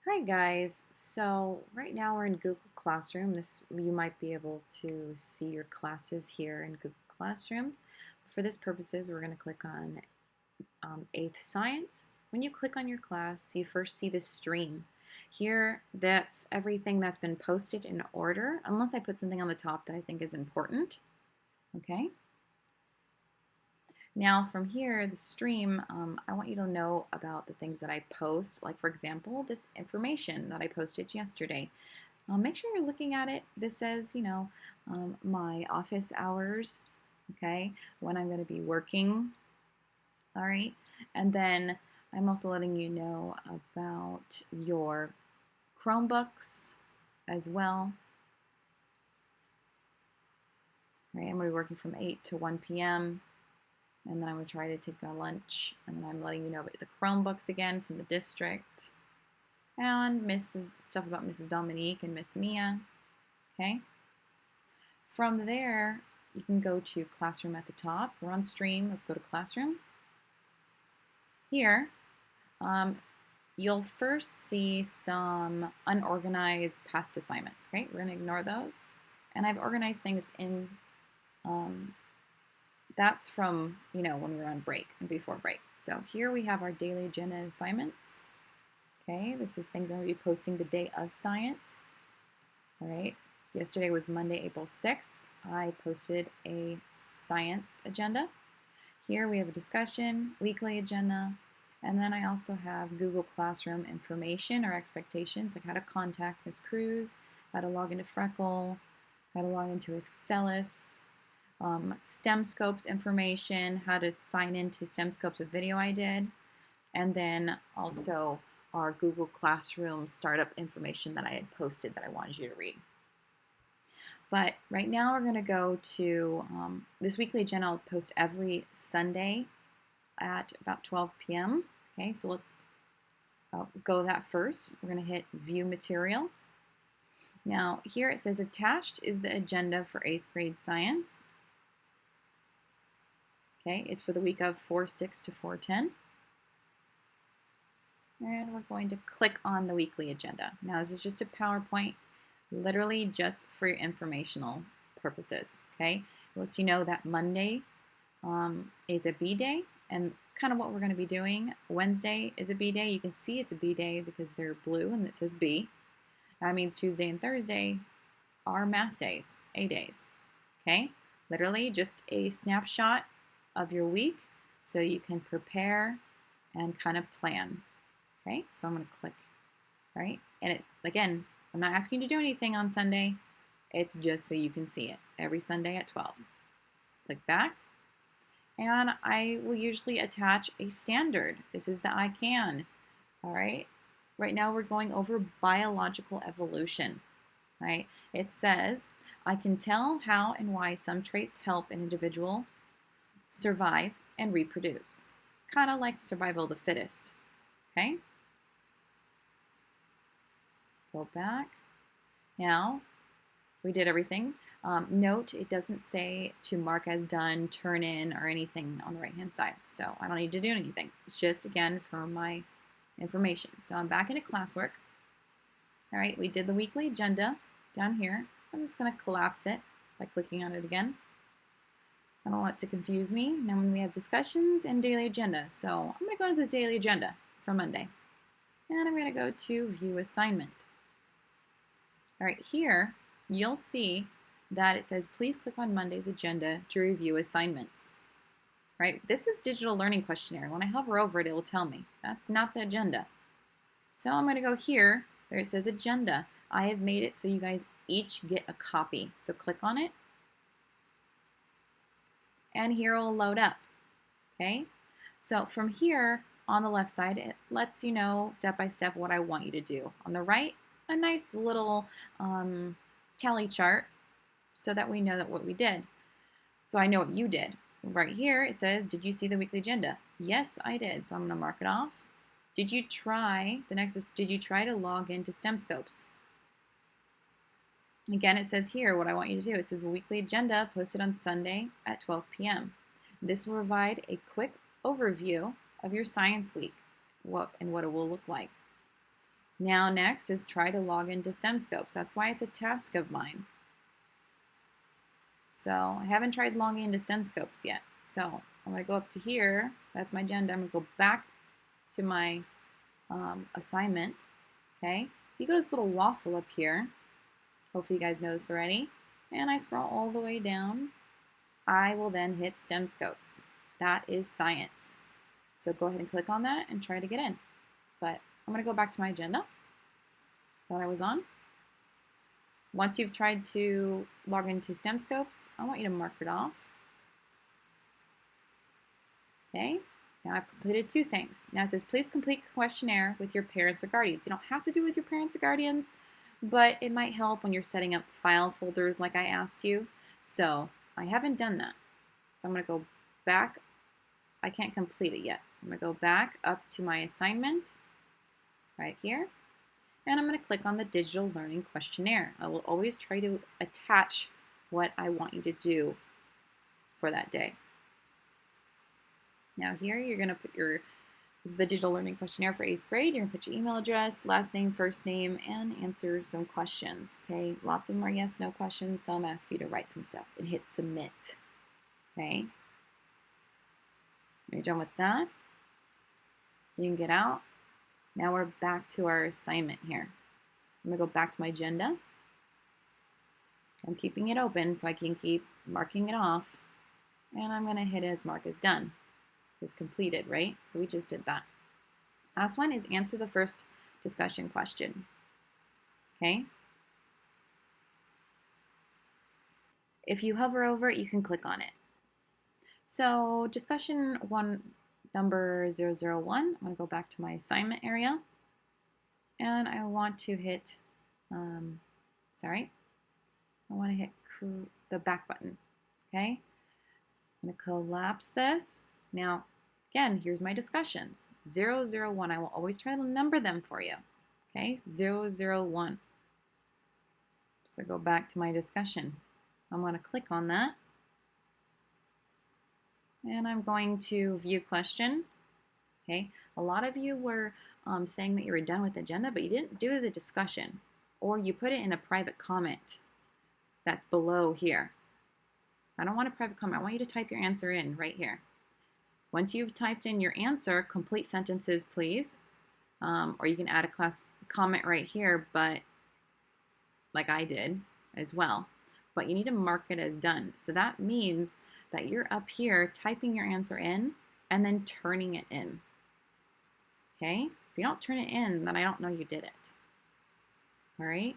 Hi guys. So right now we're in Google Classroom. You might be able to see your classes here in Google Classroom. For this purposes, we're going to click on 8th Science. When you click on your class, you first see the stream. Here, that's everything that's been posted in order, unless I put something on the top that I think is important. Okay. Now from here, the stream, I want you to know about the things that I post, like for example, this information that I posted yesterday. Make sure you're looking at it. This says, my office hours, okay, when I'm going to be working, all right? And then I'm also letting you know about your Chromebooks as well, right? I'm going to be working from 8 to 1 p.m. And then I'm going to try to take my lunch. And then I'm letting you know about the Chromebooks again from the district. And stuff about Mrs. Dominique and Miss Mia. Okay. From there, you can go to Classroom at the top. We're on stream. Let's go to Classroom. Here, you'll first see some unorganized past assignments. Okay, we're going to ignore those. And I've organized things in that's from, when we're on break and before break. So here we have our daily agenda assignments. Okay, this is things I'm going to be posting the day of science. All right, yesterday was Monday, April 6th. I posted a science agenda. Here we have a discussion, weekly agenda, and then I also have Google Classroom information or expectations, like how to contact Mrs.Crews, how to log into Freckle, how to log into Excelis, STEM Scopes information, how to sign into STEM Scopes, a video I did, and then also our Google Classroom startup information that I had posted that I wanted you to read. But right now we're going to go to this weekly agenda. I'll post every Sunday at about 12 p.m. Okay, so let's go that first. We're going to hit View Material. Now here it says attached is the agenda for 8th grade science. Okay, it's for the week of 4/6 to 4/10. And we're going to click on the weekly agenda. Now this is just a PowerPoint, literally just for your informational purposes. Okay, it lets you know that Monday is a B day, and kind of what we're going to be doing. Wednesday is a B day. You can see it's a B day because they're blue and it says B. That means Tuesday and Thursday are math days, A days. Okay, literally just a snapshot of your week so you can prepare and kind of plan. Okay, so I'm going to click, right? And again, I'm not asking you to do anything on Sunday. It's just so you can see it every Sunday at 12. Click back. And I will usually attach a standard. This is the I can. All right. Right now we're going over biological evolution. Right? It says, I can tell how and why some traits help an individual survive and reproduce. Kind of like survival of the fittest. Okay? Go back. Now, we did everything. Note, it doesn't say to mark as done, turn in, or anything on the right-hand side. So I don't need to do anything. It's just, again, for my information. So I'm back into classwork. All right, we did the weekly agenda down here. I'm just going to collapse it by clicking on it again. I don't want it to confuse me. Now when we have discussions and daily agenda. So I'm going to go into the daily agenda for Monday. And I'm going to go to View Assignment. All right, here you'll see that it says, please click on Monday's agenda to review assignments. Right? This is digital learning questionnaire. When I hover over it, it will tell me. That's not the agenda. So I'm going to go here where it says agenda. I have made it so you guys each get a copy. So click on it. And here it will load up. Okay? So from here on the left side, it lets you know step by step what I want you to do. On the right, a nice little tally chart so that we know that what we did. So I know what you did. Right here it says, did you see the weekly agenda? Yes, I did. So I'm going to mark it off. Did you try, the next is, did you try to log into STEM Scopes? Again, it says here what I want you to do. It says a weekly agenda posted on Sunday at 12 p.m. This will provide a quick overview of your science week and what it will look like. Now next is try to log into STEMscopes. That's why it's a task of mine. So I haven't tried logging into STEMscopes yet. So I'm going to go up to here. That's my agenda. I'm going to go back to my assignment. Okay. If you go to this little waffle up here, hopefully you guys know this already, and I scroll all the way down, I will then hit STEMscopes. That is science. So go ahead and click on that and try to get in. But I'm going to go back to my agenda that I was on. Once you've tried to log into STEMscopes, I want you to mark it off. Okay, now I've completed 2 things. Now it says, please complete questionnaire with your parents or guardians. You don't have to do it with your parents or guardians, but it might help when you're setting up file folders like I asked you. So I haven't done that. So I'm going to go back. I can't complete it yet. I'm going to go back up to my assignment right here. And I'm going to click on the digital learning questionnaire. I will always try to attach what I want you to do for that day. Now here you're going to put this is the digital learning questionnaire for 8th grade. You're going to put your email address, last name, first name, and answer some questions. Okay, lots of them are yes, no questions. Some ask you to write some stuff and hit submit. Okay, you're done with that. You can get out. Now we're back to our assignment here. I'm going to go back to my agenda. I'm keeping it open so I can keep marking it off. And I'm going to hit as mark as done. It's completed, right? So we just did that. Last one is answer the first discussion question. Okay? If you hover over it, you can click on it. So discussion one, number 001, I'm going to go back to my assignment area. And I want to hit, I want to hit the back button. Okay? I'm going to collapse this. Now, again, here's my discussions. 001, I will always try to number them for you. Okay, 001. So go back to my discussion. I'm going to click on that. And I'm going to view question. Okay, a lot of you were saying that you were done with the agenda, but you didn't do the discussion. Or you put it in a private comment that's below here. I don't want a private comment. I want you to type your answer in right here. Once you've typed in your answer, complete sentences, please. Or you can add a class comment right here, but like I did as well. But you need to mark it as done. So that means that you're up here typing your answer in and then turning it in. Okay? If you don't turn it in, then I don't know you did it. All right?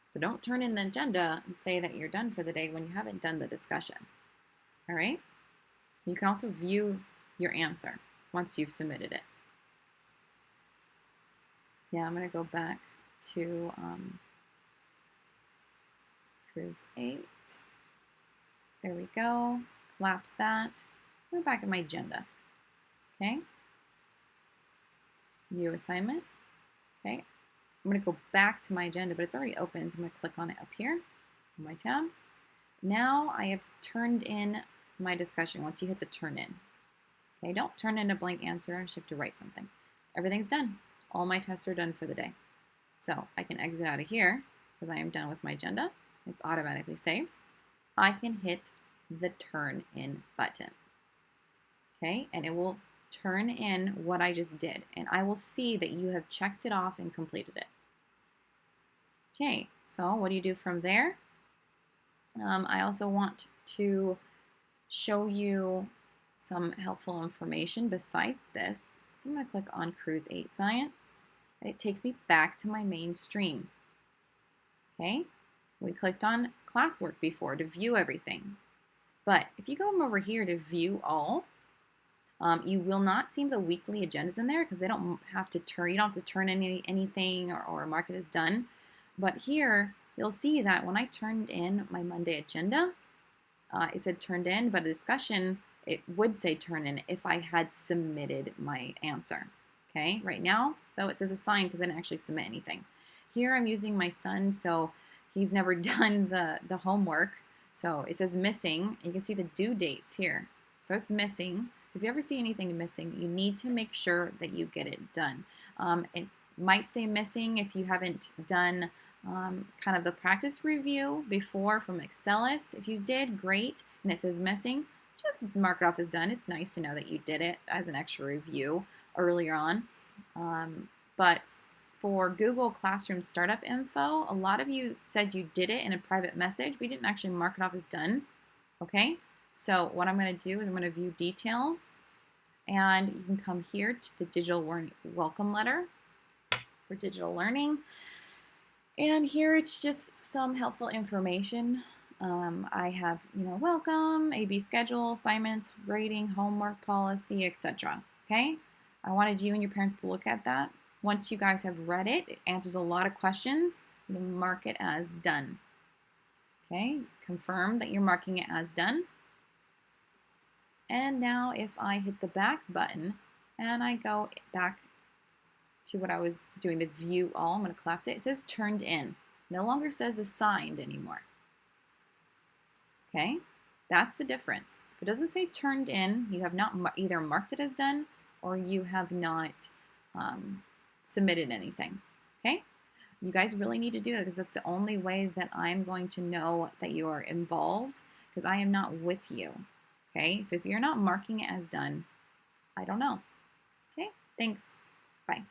So don't turn in the agenda and say that you're done for the day when you haven't done the discussion. All right? You can also view your answer once you've submitted it. Yeah, I'm going to go back to Crews 8. There we go. Collapse that. Go back at my agenda. Okay. View assignment. Okay. I'm going to go back to my agenda, but it's already open, so I'm going to click on it up here on my tab. Now I have turned in my discussion once you hit the turn in. Okay, don't turn in a blank answer. I should have to write something. Everything's done. All my tests are done for the day. So I can exit out of here because I am done with my agenda. It's automatically saved. I can hit the turn in button. Okay, and it will turn in what I just did. And I will see that you have checked it off and completed it. Okay, so what do you do from there? I also want to show you some helpful information besides this. So I'm going to click on Crews 8 Science. It takes me back to my main stream. Okay, we clicked on classwork before to view everything. But if you go over here to view all, you will not see the weekly agendas in there because they don't have to turn, you don't have to turn anything or mark it as done. But here, you'll see that when I turned in my Monday agenda, it said turned in, but a discussion, it would say turn in if I had submitted my answer. Okay, right now, though, it says assigned because I didn't actually submit anything. Here I'm using my son, so he's never done the homework. So it says missing. You can see the due dates here. So it's missing. So if you ever see anything missing, you need to make sure that you get it done. And might say missing if you haven't done kind of the practice review before from Excelis. If you did, great, and it says missing, just mark it off as done. It's nice to know that you did it as an extra review earlier on. But for Google Classroom Startup Info, a lot of you said you did it in a private message. We didn't actually mark it off as done, okay? So what I'm going to do is I'm going to view details, and you can come here to the digital welcome letter for digital learning. And here it's just some helpful information. I have, welcome, AB schedule, assignments, grading, homework policy, etc. Okay? I wanted you and your parents to look at that. Once you guys have read it, it answers a lot of questions. You mark it as done. Okay? Confirm that you're marking it as done. And now if I hit the back button and I go back to what I was doing, the view all, I'm going to collapse it. It says turned in. No longer says assigned anymore. Okay? That's the difference. If it doesn't say turned in, you have not either marked it as done or you have not submitted anything. Okay? You guys really need to do that because that's the only way that I'm going to know that you are involved, because I am not with you. Okay? So if you're not marking it as done, I don't know. Okay? Thanks. Bye.